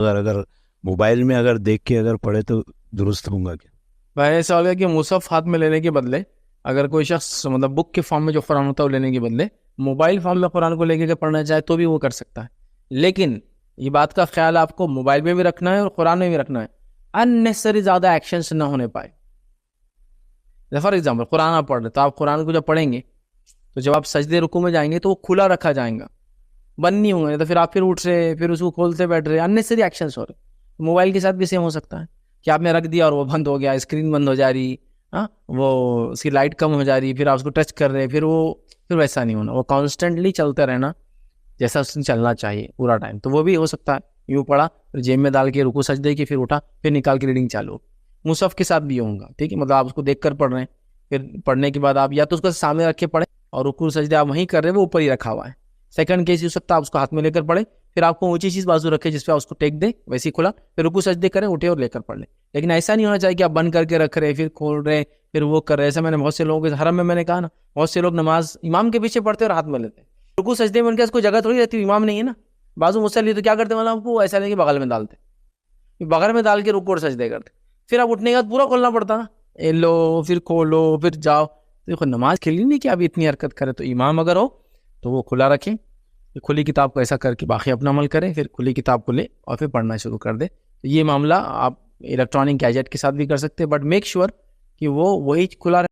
اگر موبائل میں اگر دیکھ کے اگر پڑھے تو درست ہوں گا کیا؟ بھائی ایسا ہو گیا کہ مصحف ہاتھ میں لینے کے بدلے اگر کوئی شخص مطلب بک کے فارم میں جو قرآن ہوتا ہے وہ لینے کے بدلے موبائل فارم میں قرآن کو لے کے پڑھنا چاہے تو بھی وہ کر سکتا ہے. لیکن یہ بات کا خیال آپ کو موبائل میں بھی رکھنا ہے اور قرآن میں بھی رکھنا ہے, اننیسری زیادہ ایکشنز نہ ہونے پائے. فار ایگزامپل قرآن آپ پڑھ رہے تو آپ قرآن کو جب پڑھیں گے تو جب آپ سجدے رکوع میں جائیں گے تو وہ کھلا رکھا جائے گا, بند نہیں ہوں گے, تو پھر آپ پھر اٹھ رہے پھر اس کو کھولتے بیٹھ رہے, اننیسری ایکشنز ہو رہے. موبائل کے ساتھ بھی سیم ہو سکتا ہے کہ آپ نے رکھ دیا اور وہ بند ہو گیا, اسکرین بند ہو جا رہی, ہاں وہ اس کی لائٹ کم ہو جا رہی, پھر آپ اس کو ٹچ کر رہے, پھر ویسا نہیں ہونا, وہ کانسٹنٹلی چلتے رہنا جیسا اس نے چلنا چاہیے پورا ٹائم. تو وہ بھی ہو سکتا ہے یوں پڑھا پھر جیب میں ڈال کے رکوع سجدے کی, پھر اٹھا پھر نکال کے ریڈنگ چالو. مصحف کے ساتھ بھی یہ ہوگا, ٹھیک ہے, مطلب آپ اس کو دیکھ کر پڑھ رہے ہیں, پھر پڑھنے کے بعد آپ یا تو اس کو سامنے رکھ کے پڑھیں اور رکوع سجدے آپ وہیں کر رہے ہیں وہ اوپر ہی رکھا ہوا ہے. سیکنڈ کیس ہو سکتا ہے آپ اس کو ہاتھ میں لے کر پڑھیں, پھر آپ کو اونچی چیز بازو رکھے جس پہ آپ اس کو ٹیک دیں ویسے کھلا, پھر رکوع سجدے کریں, اٹھے اور لے کر پڑھ لیں. لیکن ایسا نہیں ہونا چاہیے کہ آپ بند کر کے رکھ رہے پھر کھول رہے پھر وہ کر رہے. ایسا میں نے بہت سے لوگوں کے حرم میں نے کہا نا, بہت سے لوگ نماز امام کے پیچھے پڑھتے اور ہاتھ میں لیتے. رکوع سجدے میں ان کے اس کو جگہ تھوڑی رہتی, امام نہیں ہے نا, بازو مصلی تو کیا کرتے والا آپ کو ایسا نہیں کہ بغل میں ڈالتے, بغل میں ڈال کے رکوع اور سجدے کرتے, پھر آپ اٹھنے کے بعد پورا کھولنا پڑتا نا, لو پھر کھولو پھر جاؤ. دیکھو نماز کے لیے نہیں کہ ابھی اتنی حرکت کرے, تو امام اگر ہو تو وہ کھلا رکھیں, کھلی کتاب کو ایسا کر کے باقی اپنا عمل کریں, پھر کھلی کتاب کو لے اور پھر پڑھنا شروع کر دے. تو یہ معاملہ آپ الیکٹرانک گیجٹ کے ساتھ بھی کر سکتے ہیں, بٹ میک شیور کہ وہ وہی کھلا